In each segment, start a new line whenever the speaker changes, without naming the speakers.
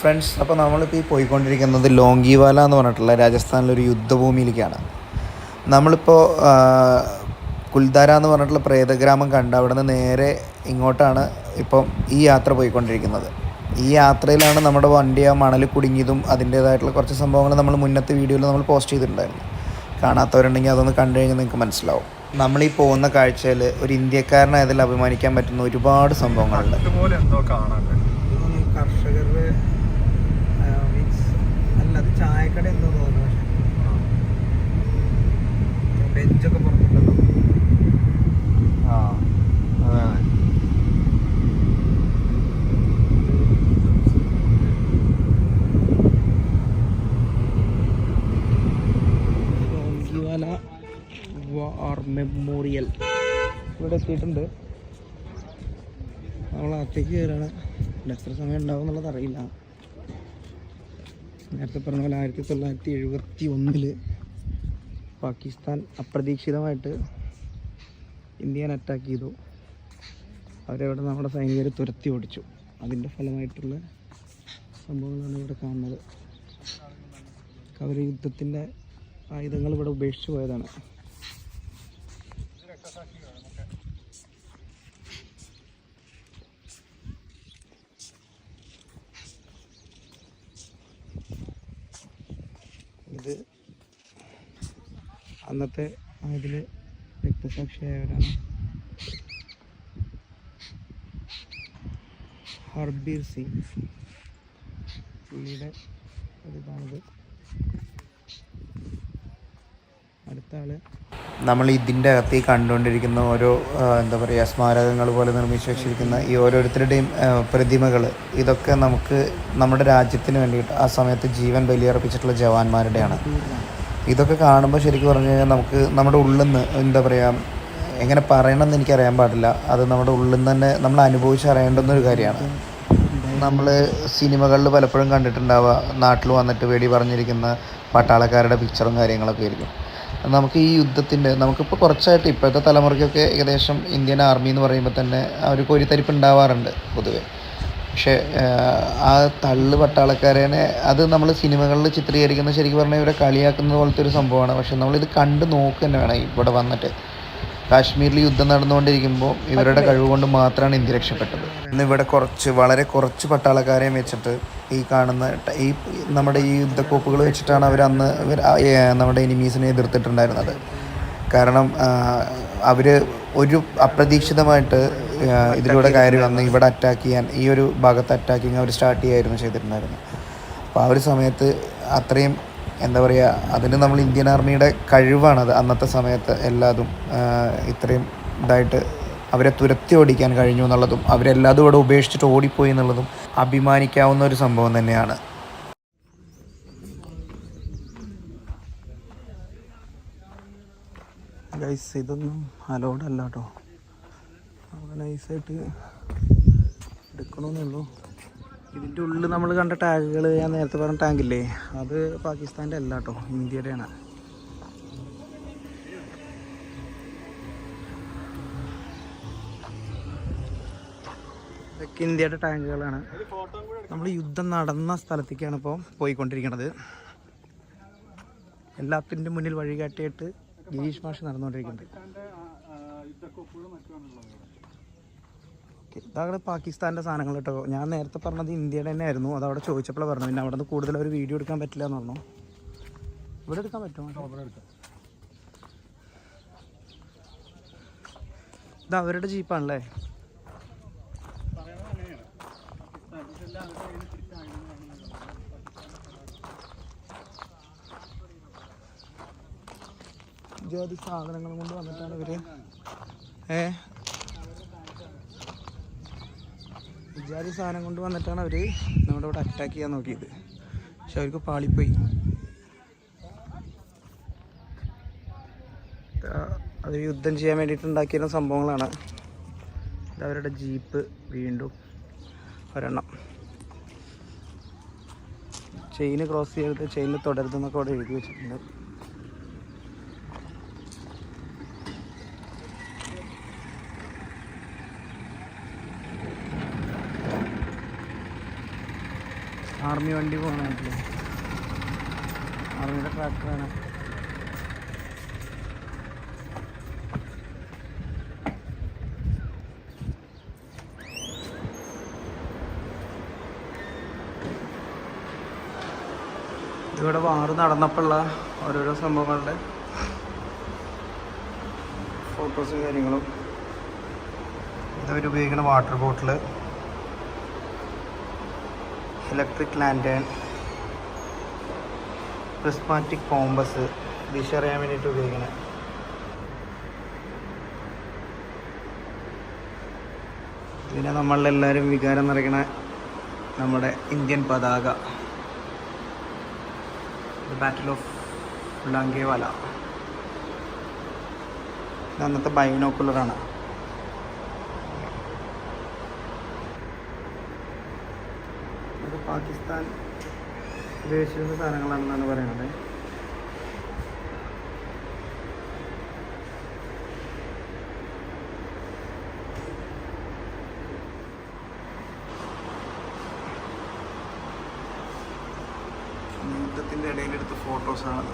Friends, അപ്പോൾ നമ്മളിപ്പോൾ ഈ പോയിക്കൊണ്ടിരിക്കുന്നത് ലോങ്കിവാല എന്ന് പറഞ്ഞിട്ടുള്ള രാജസ്ഥാനിലൊരു യുദ്ധഭൂമിയിലേക്കാണ്. നമ്മളിപ്പോൾ കുൽധാര എന്ന് പറഞ്ഞിട്ടുള്ള പ്രേതഗ്രാമം കണ്ട് അവിടെ നിന്ന് നേരെ ഇങ്ങോട്ടാണ് ഇപ്പം ഈ യാത്ര പോയിക്കൊണ്ടിരിക്കുന്നത്. ഈ യാത്രയിലാണ് നമ്മുടെ വണ്ടി ആ മണൽ കുടുങ്ങിയതും അതിൻ്റേതായിട്ടുള്ള കുറച്ച് സംഭവങ്ങൾ നമ്മൾ മുന്നത്തെ വീഡിയോയിൽ നമ്മൾ പോസ്റ്റ് ചെയ്തിട്ടുണ്ടായിരുന്നു. കാണാത്തവരുണ്ടെങ്കിൽ അതൊന്ന് കണ്ടു കഴിഞ്ഞാൽ നിങ്ങൾക്ക് മനസ്സിലാവും. നമ്മളീ പോകുന്ന കാഴ്ചയിൽ ഒരു ഇന്ത്യക്കാരനായതിൽ അഭിമാനിക്കാൻ പറ്റുന്ന ഒരുപാട് സംഭവങ്ങളുണ്ട്.
കർഷകരുടെ അല്ലാതെ ചായക്കട എന്തോ തോന്നുന്നു. ബെഞ്ചൊക്കെ പുറത്തുണ്ടല്ലോ. ലോങ്കിവാല വാർ മെമ്മോറിയൽ ഇവിടെ എത്തിയിട്ടുണ്ട്. നമ്മളകത്തേക്ക് കയറാണ്. എത്ര സമയം ഉണ്ടാവും എന്നുള്ളത് അറിയില്ല. നേരത്തെ പറഞ്ഞ പോലെ 1971 പാകിസ്ഥാൻ അപ്രതീക്ഷിതമായിട്ട് ഇന്ത്യനെ അറ്റാക്ക് ചെയ്തു. അവരവിടെ നമ്മുടെ സൈനികരെ തുരത്തി ഓടിച്ചു. അതിൻ്റെ ഫലമായിട്ടുള്ള സംഭവങ്ങളാണ് ഇവിടെ കാണുന്നത്. അവർ യുദ്ധത്തിൻ്റെ ആയുധങ്ങൾ ഇവിടെ ഉപേക്ഷിച്ച് പോയതാണ്. ഇത് അന്നത്തെ ഇതിൽ രക്തസാക്ഷിയായവരാണ്. ഹർബീർ സിംഗ് പുള്ളിയുടെ ഒരിതാണിത്. അടുത്ത ആള്
നമ്മൾ ഇതിൻ്റെ അകത്ത് ഈ കണ്ടുകൊണ്ടിരിക്കുന്ന ഓരോ എന്താ പറയുക സ്മാരകങ്ങൾ പോലെ നിർമ്മിച്ച് വെച്ചിരിക്കുന്ന ഈ ഓരോരുത്തരുടെയും പ്രതിമകൾ, ഇതൊക്കെ നമുക്ക് നമ്മുടെ രാജ്യത്തിന് വേണ്ടിയിട്ട് ആ സമയത്ത് ജീവൻ ബലിയർപ്പിച്ചിട്ടുള്ള ജവാന്മാരുടെയാണ്. ഇതൊക്കെ കാണുമ്പോൾ ശരിക്കും പറഞ്ഞു കഴിഞ്ഞാൽ നമുക്ക് നമ്മുടെ ഉള്ളിൽ നിന്ന് എന്താ പറയുക, എങ്ങനെ പറയണമെന്ന് എനിക്കറിയാൻ പാടില്ല. അത് നമ്മുടെ ഉള്ളിൽ നിന്ന് തന്നെ നമ്മൾ അനുഭവിച്ചറിയേണ്ടുന്നൊരു കാര്യമാണ്. നമ്മൾ സിനിമകളിൽ പലപ്പോഴും കണ്ടിട്ടുണ്ടാവുക, നാട്ടിൽ വന്നിട്ട് വെടി പറഞ്ഞിരിക്കുന്ന പട്ടാളക്കാരുടെ പിക്ചറും കാര്യങ്ങളൊക്കെ ആയിരിക്കും. നമുക്ക് ഈ യുദ്ധത്തിൻ്റെ നമുക്കിപ്പോൾ കുറച്ചായിട്ട് ഇപ്പോഴത്തെ തലമുറയ്ക്കൊക്കെ ഏകദേശം ഇന്ത്യൻ ആർമി എന്ന് പറയുമ്പോൾ തന്നെ ഒരു കോരിത്തരിപ്പ് ഉണ്ടാവാറുണ്ട് പൊതുവെ. പക്ഷേ ആ തള്ളു പട്ടാളക്കാരനെ അത് നമ്മൾ സിനിമകളിൽ ചിത്രീകരിക്കുന്ന ശരിക്കും പറഞ്ഞാൽ ഇവരെ കളിയാക്കുന്ന പോലത്തെ ഒരു സംഭവമാണ്. പക്ഷെ നമ്മളിത് കണ്ട് നോക്കുക തന്നെ വേണം. ഇവിടെ വന്നിട്ട് കാശ്മീരിൽ യുദ്ധം നടന്നുകൊണ്ടിരിക്കുമ്പോൾ ഇവരുടെ കഴിവ് കൊണ്ട് മാത്രമാണ് ഇന്ത്യ രക്ഷപ്പെട്ടത്. ഇന്ന് ഇവിടെ വളരെ കുറച്ച് പട്ടാളക്കാരെ വെച്ചിട്ട് ഈ കാണുന്ന ഈ നമ്മുടെ ഈ യുദ്ധക്കോപ്പുകൾ വെച്ചിട്ടാണ് അവർ അന്ന് നമ്മുടെ എനിമീസിനെ എതിർത്തിട്ടുണ്ടായിരുന്നത്. കാരണം അവർ ഒരു അപ്രതീക്ഷിതമായിട്ട് ഇതിലൂടെ കയറി വന്ന് ഇവിടെ അറ്റാക്ക് ചെയ്യാൻ, ഈ ഒരു ഭാഗത്ത് അറ്റാക്കിങ് അവർ സ്റ്റാർട്ട് ചെയ്യായിരുന്നു ചെയ്തിട്ടുണ്ടായിരുന്നത്. അപ്പോൾ ആ ഒരു സമയത്ത് അത്രയും എന്താ പറയുക, അതിന് നമ്മൾ ഇന്ത്യൻ ആർമിയുടെ കഴിവാണത്. അന്നത്തെ സമയത്ത് എല്ലാതും ഇത്രയും ഇതായിട്ട് അവരെ തുരത്തി ഓടിക്കാൻ കഴിഞ്ഞു എന്നുള്ളതും അവരെല്ലാതും ഇവിടെ ഉപേക്ഷിച്ചിട്ട് ഓടിപ്പോയി എന്നുള്ളതും അഭിമാനിക്കാവുന്ന ഒരു സംഭവം തന്നെയാണ്.
ഗൈസ്, ഇതൊന്നും അലൗഡ് അല്ല കേട്ടോ. നമുക്ക് നൈസായിട്ട് എടുക്കണമെന്നുള്ളൂ. ഇതിൻ്റെ ഉള്ളിൽ നമ്മൾ കണ്ട ടാങ്കുകൾ, ഞാൻ നേരത്തെ പറഞ്ഞ ടാങ്കില്ലേ, അത് പാകിസ്ഥാൻ്റെ അല്ല കേട്ടോ, ഇന്ത്യയുടെയാണ്. ഇതൊക്കെ ഇന്ത്യയുടെ ടാങ്കുകളാണ്. നമ്മൾ യുദ്ധം നടന്ന സ്ഥലത്തേക്കാണ് ഇപ്പോൾ പോയിക്കൊണ്ടിരിക്കുന്നത്. എല്ലാത്തിൻ്റെ മുന്നിൽ വഴികാട്ടിയിട്ട് ഗിരീഷ് മാഷ് നടന്നുകൊണ്ടിരിക്കുന്നുണ്ട്. ഇതാണ് പാകിസ്ഥാൻ്റെ സാധനങ്ങൾ കേട്ടോ. ഞാൻ നേരത്തെ പറഞ്ഞത് ഇന്ത്യയുടെ തന്നെ ആയിരുന്നു. അതവിടെ ചോദിച്ചപ്പോൾ പറഞ്ഞു. പിന്നെ അവിടെ നിന്ന് കൂടുതൽ ഒരു വീഡിയോ എടുക്കാൻ പറ്റില്ല എന്ന് പറഞ്ഞു. ഇവിടെ എടുക്കാൻ പറ്റുമോ? ഇത് അവരുടെ ജീപ്പാണല്ലേ? ജാതി സാധനങ്ങൾ കൊണ്ട് വന്നിട്ടാണ് ഇവര് വിചാരി സാധനം കൊണ്ട് വന്നിട്ടാണ് അവർ നമ്മുടെ ഇവിടെ അറ്റാക്ക് ചെയ്യാൻ നോക്കിയത്. പക്ഷെ അവർക്ക് പാളിപ്പോയി. അവർ യുദ്ധം ചെയ്യാൻ വേണ്ടിയിട്ട് ഉണ്ടാക്കിയിരുന്ന സംഭവങ്ങളാണ്. ഇതവരുടെ ജീപ്പ് വീണ്ടും ഒരെണ്ണം. ചെയിന് ക്രോസ് ചെയ്ത് ചെയിനിൽ തുടരുതെന്നൊക്കെ അവിടെ എഴുതി വെച്ചിട്ടുണ്ട്. ആർമി വണ്ടി പോകണമായിട്ടില്ലേ, ആർമിയുടെ ട്രാക്ടറാണ്. ഇവിടെ വാറ് നടന്നപ്പോഴുള്ള ഓരോരോ സംഭവങ്ങളുടെ ഫോട്ടോസും കാര്യങ്ങളും. ഇതവരുപയോഗിക്കുന്ന water bottle, electric lantern, prismatic compass, ദിശ അറിയാൻ വേണ്ടിയിട്ട് ഉപയോഗിക്കുന്നത്. പിന്നെ നമ്മളെല്ലാവരും വികാരം നിറയ്ക്കണ നമ്മുടെ ഇന്ത്യൻ പതാക, ബാറ്റിൽ ഓഫ് ലോങ്കേവാല. ഇത് അന്നത്തെ ബൈനോക്കുലറാണ്. ഇത് പാകിസ്ഥാൻ ഉപയോഗിച്ചിരുന്ന സാധനങ്ങളാണെന്നാണ് പറയുന്നത്. യുദ്ധത്തിൻ്റെ ഇടയിലെടുത്ത ഫോട്ടോസാണത്.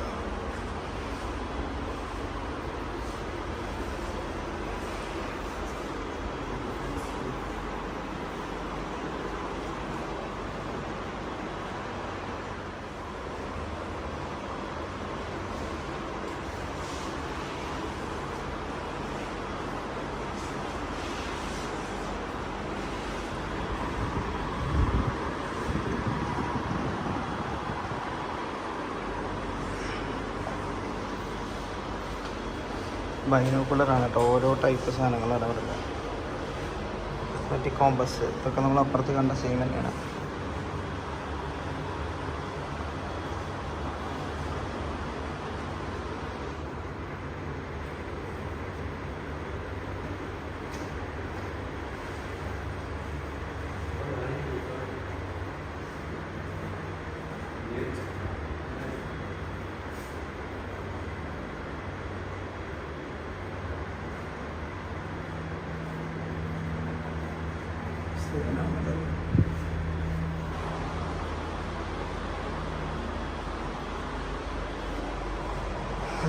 ബൈനോക്കുലറാണ് കേട്ടോ, ഓരോ ടൈപ്പ് സാധനങ്ങളാണ് അവിടെ. മറ്റേ കോമ്പസ്, ഇതൊക്കെ നമ്മൾ അപ്പുറത്ത് കണ്ട സെയിം തന്നെയാണ്.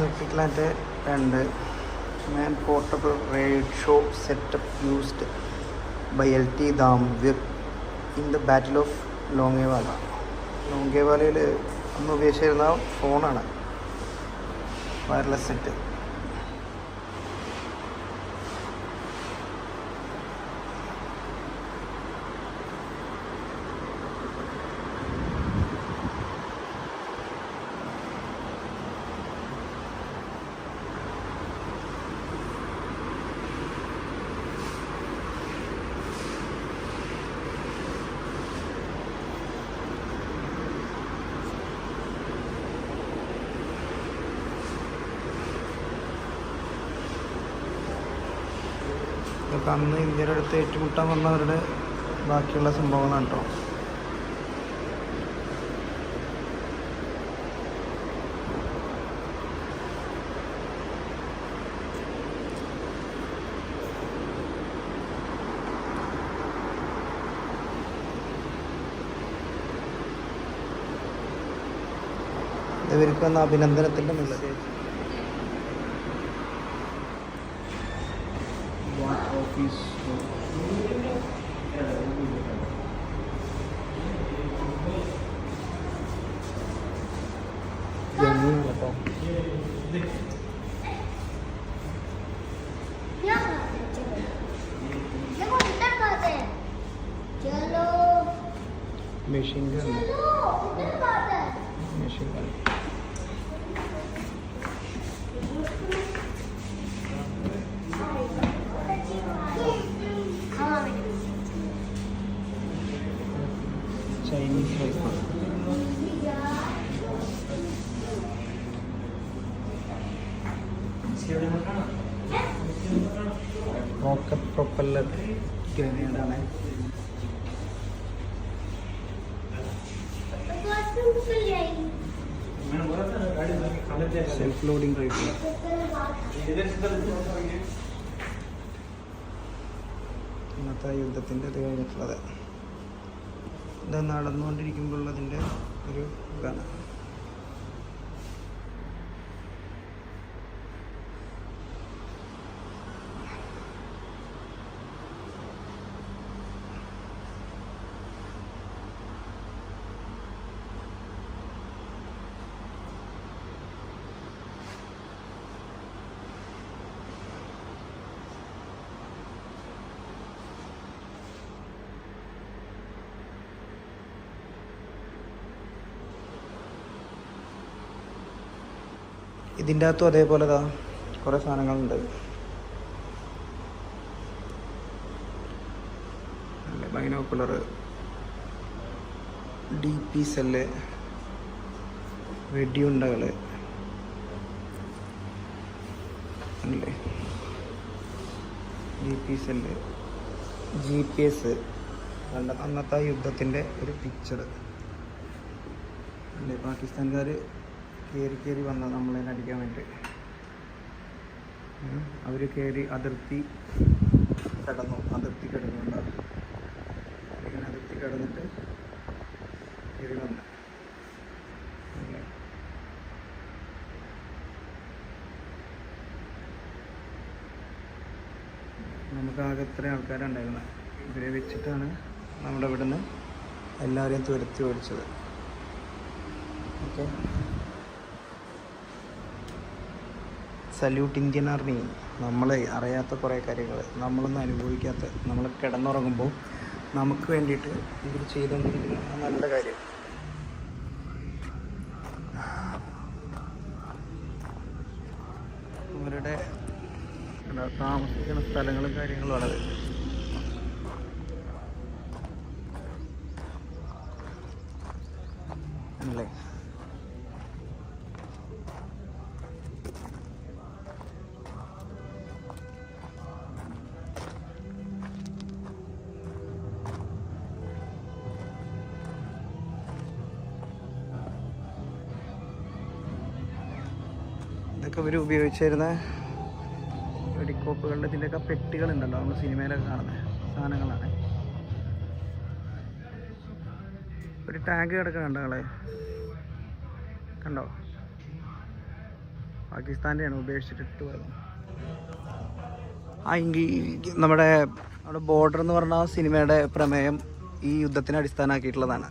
Electric land 2 man portable radio setup used by LT Dharamvir in the battle of Longewala. ലോങ്കേവാലയിൽ അന്ന് ഉപയോഗിച്ചിരുന്ന ഫോണാണ്, വയർലെസ് സെറ്റ്. ഇതൊക്കെ അന്ന് ഇന്ത്യയുടെ അടുത്ത് ഏറ്റുമുട്ടാൻ വന്നവരുടെ ബാക്കിയുള്ള സംഭവങ്ങളാണ് കേട്ടോ. ഇവർക്ക് വന്ന അഭിനന്ദനത്തിൻ്റെ മെസ്സേജ്. ഓഫീസ് കേട്ടോ. Machine gun, machine gun. Chinese rifle, rocket propeller ഗ്രനേഡാണ്. Self loading rifle. ഇന്നത്തെ യുദ്ധത്തിൻ്റെ ഇത് കഴിഞ്ഞിട്ടുള്ളത്. ഇത് നടന്നുകൊണ്ടിരിക്കുമ്പോഴുള്ളതിൻ്റെ ഒരു ഇതാണ്. ഇതിൻ്റെ അകത്തും അതേപോലെ കുറേ സാധനങ്ങളുണ്ട്. ബൈനോക്കുലർ, DP സെല്ല്, വെടിയുണ്ടകൾ അല്ലേ, DP സെല്ല്, GPS, അന്നത്തെ ആ യുദ്ധത്തിൻ്റെ ഒരു പിക്ചർ അല്ലേ. പാകിസ്ഥാൻകാർ കയറി വന്ന നമ്മളെ അടിക്കാൻ വേണ്ടി അവർ കയറി അതിർത്തി കിടന്നുണ്ടാവും. ഇങ്ങനെ അതിർത്തി കിടന്നിട്ട് കയറി വന്ന് നമുക്കാകെ ഇത്രയും ആൾക്കാരുണ്ടായിരുന്നത്. ഇവരെ വെച്ചിട്ടാണ് നമ്മുടെ ഇവിടുന്ന് എല്ലാവരെയും തുരത്തി ഓടിച്ചത്. Okay, salute Indian army. നമ്മൾ അറിയാത്ത കുറേ കാര്യങ്ങൾ, നമ്മളൊന്നും അനുഭവിക്കാത്ത, നമ്മൾ കിടന്നുറങ്ങുമ്പോൾ നമുക്ക് വേണ്ടിയിട്ട് ഇവർ ചെയ്തുകൊണ്ടിരിക്കുന്ന നല്ല കാര്യം. അവരുടെ താമസിക്കുന്ന സ്ഥലങ്ങളും കാര്യങ്ങളും ആണ് അല്ലേ. ഇതൊക്കെ ഇവർ ഉപയോഗിച്ചിരുന്ന വെടിക്കോപ്പുകളുടെ ഇതിൻ്റെയൊക്കെ പെട്ടികളുണ്ടല്ലോ, നമ്മൾ സിനിമയിലൊക്കെ കാണുന്ന സാധനങ്ങളാണ്. ഒരു ടാങ്ക് കിടക്കുന്നുണ്ട് ആളെ കണ്ടോ, പാകിസ്ഥാൻ്റെയാണ്, ഉപേക്ഷിച്ചിട്ട് പോയത്. നമ്മുടെ ബോർഡർ എന്ന് പറഞ്ഞ സിനിമയുടെ പ്രമേയം ഈ യുദ്ധത്തിനെ അടിസ്ഥാനമാക്കിയിട്ടുള്ളതാണ്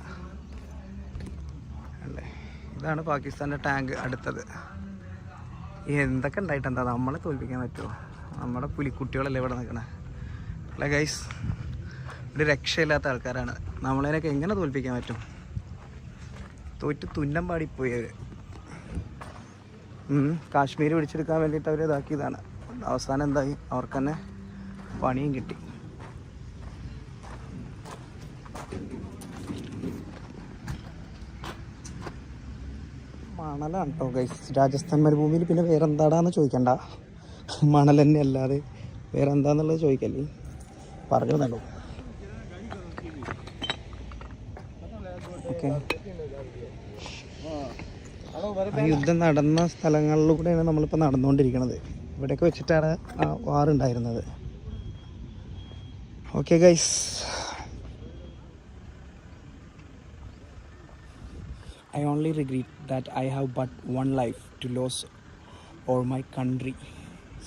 അല്ലേ. ഇതാണ് പാകിസ്ഥാൻ്റെ ടാങ്ക് അടുത്തത്. എന്തൊക്കെ ഉണ്ടായിട്ട് എന്താ നമ്മളെ തോൽപ്പിക്കാൻ പറ്റുമോ? നമ്മുടെ പുലിക്കുട്ടികളല്ലേ ഇവിടെ നിൽക്കണേ അല്ലേ ഗൈസ്. ഒരു രക്ഷയില്ലാത്ത ആൾക്കാരാണ്. നമ്മളതിനൊക്കെ എങ്ങനെ തോൽപ്പിക്കാൻ പറ്റും? തോറ്റ് തുന്നം പാടിപ്പോയി അവർ. കാശ്മീർ പിടിച്ചെടുക്കാൻ വേണ്ടിയിട്ട് അവർ ഇതാക്കിയതാണ്. അവസാനം എന്തായി, അവർക്ക് തന്നെ പണിയും കിട്ടി. മണലാണ് കേട്ടോ ഗൈസ്. രാജസ്ഥാൻ മരുഭൂമിയിൽ പിന്നെ വേറെ എന്താടാന്ന് ചോദിക്കണ്ട, മണൽ തന്നെ അല്ലാതെ വേറെ എന്താന്നുള്ളത് ചോദിക്കല്ലേ, പറഞ്ഞു തന്നോ. ഓക്കെ, ആ യുദ്ധം നടന്ന സ്ഥലങ്ങളിലൂടെയാണ് നമ്മളിപ്പോൾ നടന്നുകൊണ്ടിരിക്കുന്നത്. ഇവിടെയൊക്കെ വെച്ചിട്ടാണ് ആ വാറുണ്ടായിരുന്നത്. Okay guys, I only regret that I have but one life to lose or my country.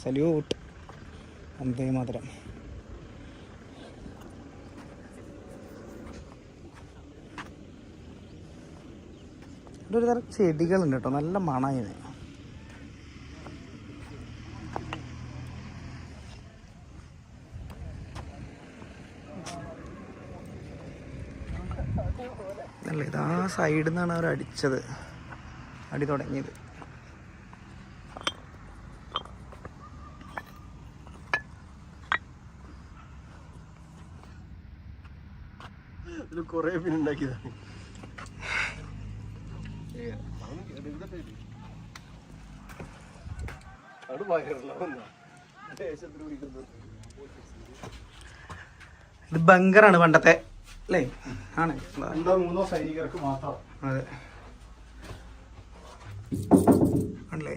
Salute. Vande Mataram. ഒരു തരം ചെടികളുണ്ട് കേട്ടോ, നല്ല മണമാണ്. അല്ല, ഇത് ആ സൈഡിൽ നിന്നാണ് അവർ അടിച്ചത്, അടി തുടങ്ങിയത്.
കുറേ പിന്നുണ്ടാക്കിയതാണ്.
ഇത് ബങ്കറാണ് പണ്ടത്തെ അല്ലേ? ആണ്,
2-3 സൈനികർക്ക് മാത്രം.
അതെ ആണല്ലേ,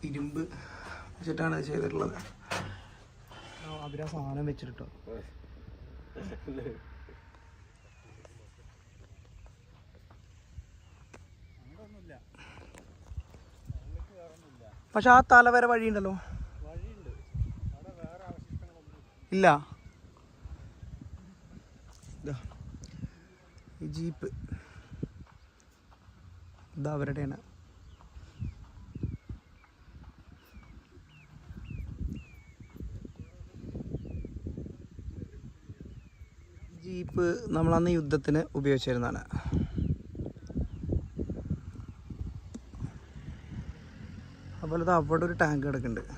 ഇരുമ്പ് വെച്ചിട്ടാണ് ചെയ്തിട്ടുള്ളത്. അവരാ സാധനം വെച്ചിട്ടോ. പക്ഷെ ആ തല വരെ വഴിയുണ്ടല്ലോ. ഇല്ല, ഈ ജീപ്പ് ഇതാ അവരുടെയാണ്. ജീപ്പ് നമ്മളന്ന് യുദ്ധത്തിന് ഉപയോഗിച്ചിരുന്നതാണ്. അതുപോലെ ഇത് അവിടെ ഒരു ടാങ്ക് കിടക്കുന്നുണ്ട്.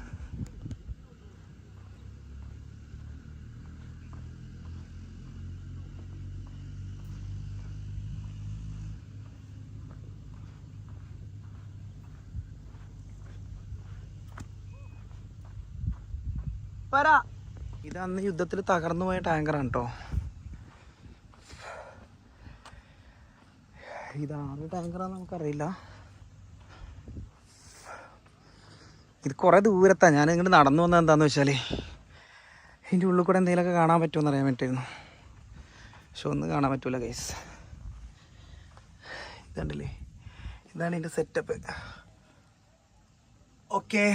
ഇത് അന്ന് യുദ്ധത്തിൽ തകർന്നു പോയ ടാങ്കറാണ് കേട്ടോ. ഇതാണ് ടാങ്കറാന്ന് നമുക്കറിയില്ല. ഇത് കുറേ ദൂരത്താണ്. ഞാൻ ഇങ്ങോട്ട് നടന്നു വന്നത് എന്താണെന്ന് വെച്ചാൽ ഇതിൻ്റെ ഉള്ളിൽ കൂടെ എന്തെങ്കിലുമൊക്കെ കാണാൻ പറ്റുമെന്ന് അറിയാൻ പറ്റുമായിരുന്നു. പക്ഷെ ഒന്നും കാണാൻ പറ്റൂല ഗൈസ്. ഇതുണ്ടല്ലേ, ഇതാണ് ഇതിൻ്റെ സെറ്റപ്പ്. ഓക്കെ,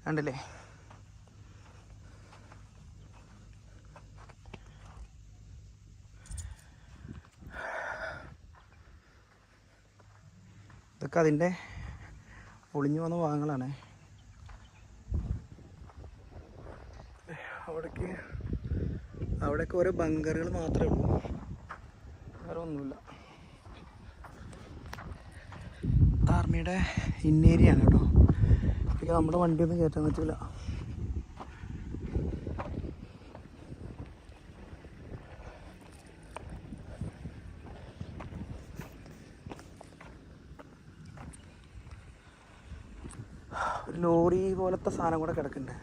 കണ്ടില്ലേ? ഇതൊക്കെ അതിൻ്റെ ഒളിഞ്ഞു വന്ന ഭാഗങ്ങളാണ്. അവിടേക്ക് ഓരോ ബങ്കറുകൾ മാത്രമേ ഉള്ളൂ, വേറെ ഒന്നുമില്ല. ആർമിയുടെ ഇന്നേരിയാണ് കേട്ടോ. ഇതൊക്കെ നമ്മുടെ വണ്ടിയൊന്നും കയറ്റാൻ പറ്റില്ല. ഒരു ലോറി പോലത്തെ സാധനം കൂടെ കിടക്കുന്നുണ്ട്.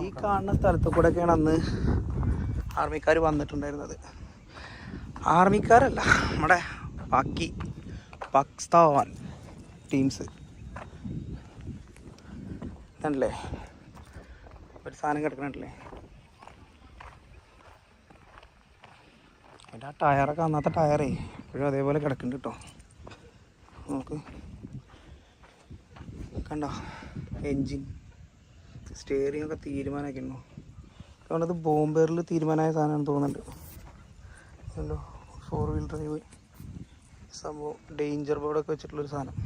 ഈ കാണുന്ന സ്ഥലത്ത് കൂടെയൊക്കെയാണ് അന്ന് ആർമിക്കാർ വന്നിട്ടുണ്ടായിരുന്നത്. ആർമിക്കാരല്ല, നമ്മുടെ പാകിസ്ഥാൻ ടീംസ്. ഇതല്ലേ ഒരു സാധനം കിടക്കണല്ലേ. അതിൻ്റെ ആ ടയറൊക്കെ അന്നത്തെ ടയറേ ഇപ്പോഴും അതേപോലെ കിടക്കുന്നുണ്ട് കേട്ടോ. നോക്ക്, കണ്ടോ? എൻജിൻ, സ്റ്റിയറിംഗ് ഒക്കെ തീരുമാനമാക്കിയിരുന്നു. അതുകൊണ്ടത് ബോംബേറിൽ തീരുമാനമായ സാധനമാണെന്ന് തോന്നുന്നുണ്ട്. കണ്ടോ, 4 വീൽ ഡ്രൈവ് സംഭവം, ഡേഞ്ചർ ബോർഡൊക്കെ വെച്ചിട്ടുള്ളൊരു സാധനം.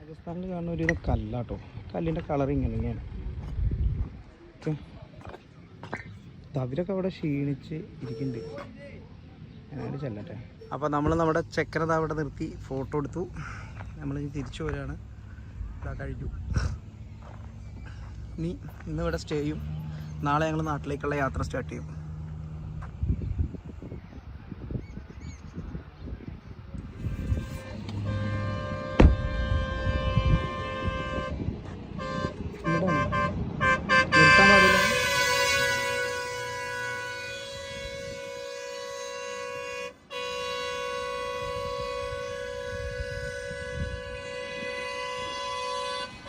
രാജസ്ഥാനിൽ കാണുന്ന ഒരു കല്ലാട്ടോ. കല്ലിൻ്റെ കളർ ഇങ്ങനെ തന്നെയാണ്. അവരൊക്കെ അവിടെ ക്ഷീണിച്ച് ഇരിക്കുന്നുണ്ട്. ഞാനവിടെ ചെല്ലട്ടെ. അപ്പോൾ നമ്മൾ നമ്മുടെ ചെക്കനത് അവിടെ നിർത്തി ഫോട്ടോ എടുത്തു. നമ്മൾ തിരിച്ചു വരികയാണ്. ഇതാ കഴിഞ്ഞു. ഇന്ന് ഇവിടെ സ്റ്റേ ചെയ്യും. നാളെ ഞങ്ങൾ നാട്ടിലേക്കുള്ള യാത്ര സ്റ്റാർട്ട് ചെയ്യും.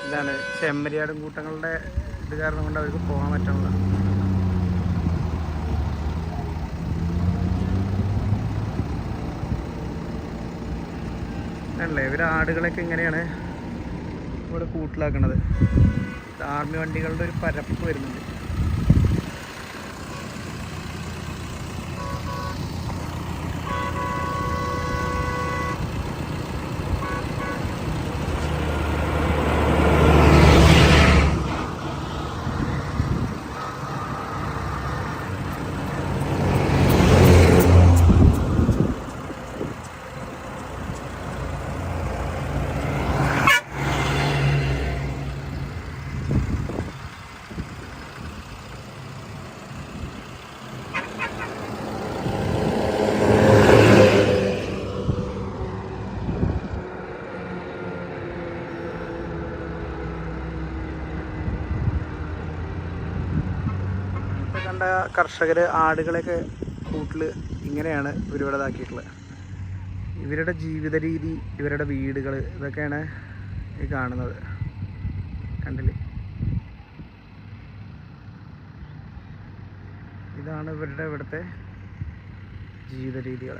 ഇതാണ് ചെമ്മരിയാടും കൂട്ടങ്ങളുടെ ഇത് കാരണം കൊണ്ട് അവർക്ക് പോകാൻ പറ്റുന്നില്ല. അല്ലേ, ഇവർ ആടുകളൊക്കെ ഇങ്ങനെയാണ് ഇവിടെ കൂട്ടിലാക്കണത്. ആർമി വണ്ടികളുടെ ഒരു പരപ്പ് വരുന്നുണ്ട്. കണ്ട കർഷകർ ആടുകളെയൊക്കെ കൂട്ടിൽ ഇങ്ങനെയാണ് ഇവരിവിടെ ഇതാക്കിയിട്ടുള്ളത്. ഇവരുടെ ജീവിത രീതി, ഇവരുടെ വീടുകൾ, ഇതൊക്കെയാണ് ഈ കാണുന്നത്. കണ്ടില്ലേ? ഇതാണ് ഇവിടുത്തെ ജീവിത രീതികൾ.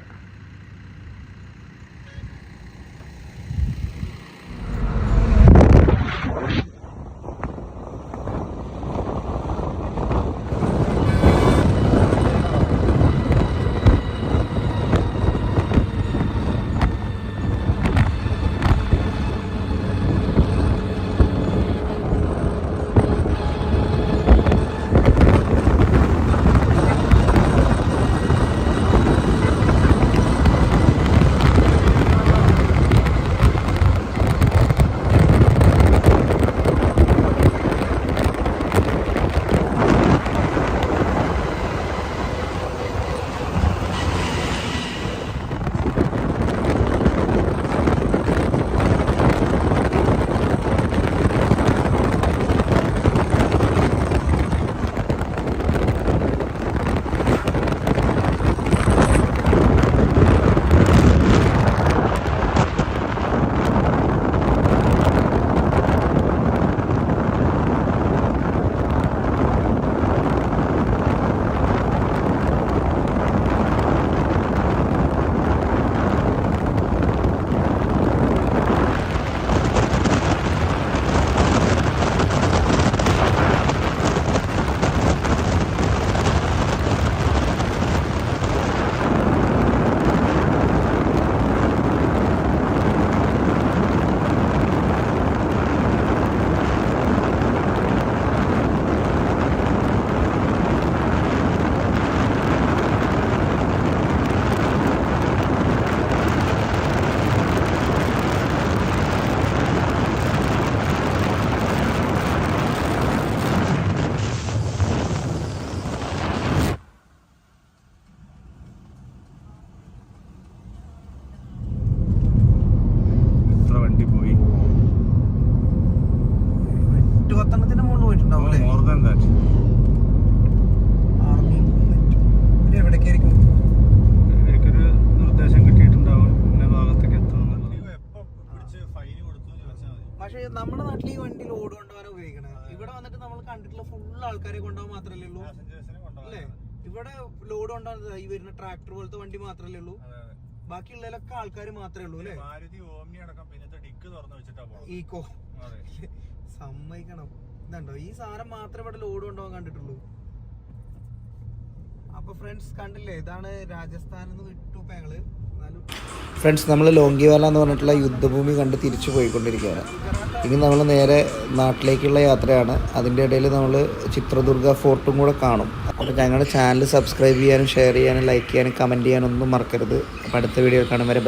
പക്ഷേ നമ്മുടെ നാട്ടിൽ ഈ വണ്ടി ലോഡ് കൊണ്ടുപോകാൻ ഉപയോഗിക്കണേ. ഇവിടെ വന്നിട്ട് നമ്മൾ കണ്ടിട്ടുള്ള ഫുൾ ആൾക്കാരെ കൊണ്ടുപോകാൻ മാത്രമല്ലേ ഉള്ളൂ അല്ലേ? ഇവിടെ ലോഡ് കൊണ്ടുപോകാൻ ഈ വരുന്ന ട്രാക്ടർ പോലത്തെ വണ്ടി മാത്രമല്ലേ ഉള്ളൂ. ബാക്കിയുള്ളതിലൊക്കെ ആൾക്കാർ മാത്രമേ ഉള്ളൂ അല്ലേ? ഈക്കോ സമ്മതിക്കണം. ഇതുണ്ടോ ഈ സാധനം മാത്രമേ ഇവിടെ ലോഡ് കൊണ്ടുപോകാൻ കണ്ടിട്ടുള്ളൂ. അപ്പൊ ഫ്രണ്ട്സ് കണ്ടില്ലേ, ഇതാണ് രാജസ്ഥാനിൽ നിന്ന് വിട്ടു ഞങ്ങള്.
ഫ്രണ്ട്സ്, നമ്മൾ ലോങ്കിവാല എന്ന് പറഞ്ഞിട്ടുള്ള യുദ്ധഭൂമി കണ്ട് തിരിച്ചു പോയിക്കൊണ്ടിരിക്കുകയാണ്. ഇനി നമ്മൾ നേരെ നാട്ടിലേക്കുള്ള യാത്രയാണ്. അതിൻ്റെ ഇടയിൽ നമ്മൾ ചിത്രദുർഗ ഫോർട്ടും കൂടെ കാണും. അപ്പോൾ ഞങ്ങളുടെ ചാനൽ സബ്സ്ക്രൈബ് ചെയ്യാനും ഷെയർ ചെയ്യാനും ലൈക്ക് ചെയ്യാനും കമൻറ്റ് ചെയ്യാനൊന്നും മറക്കരുത്. അപ്പോൾ അടുത്ത വീഡിയോ കാണും വരെ ബൈ.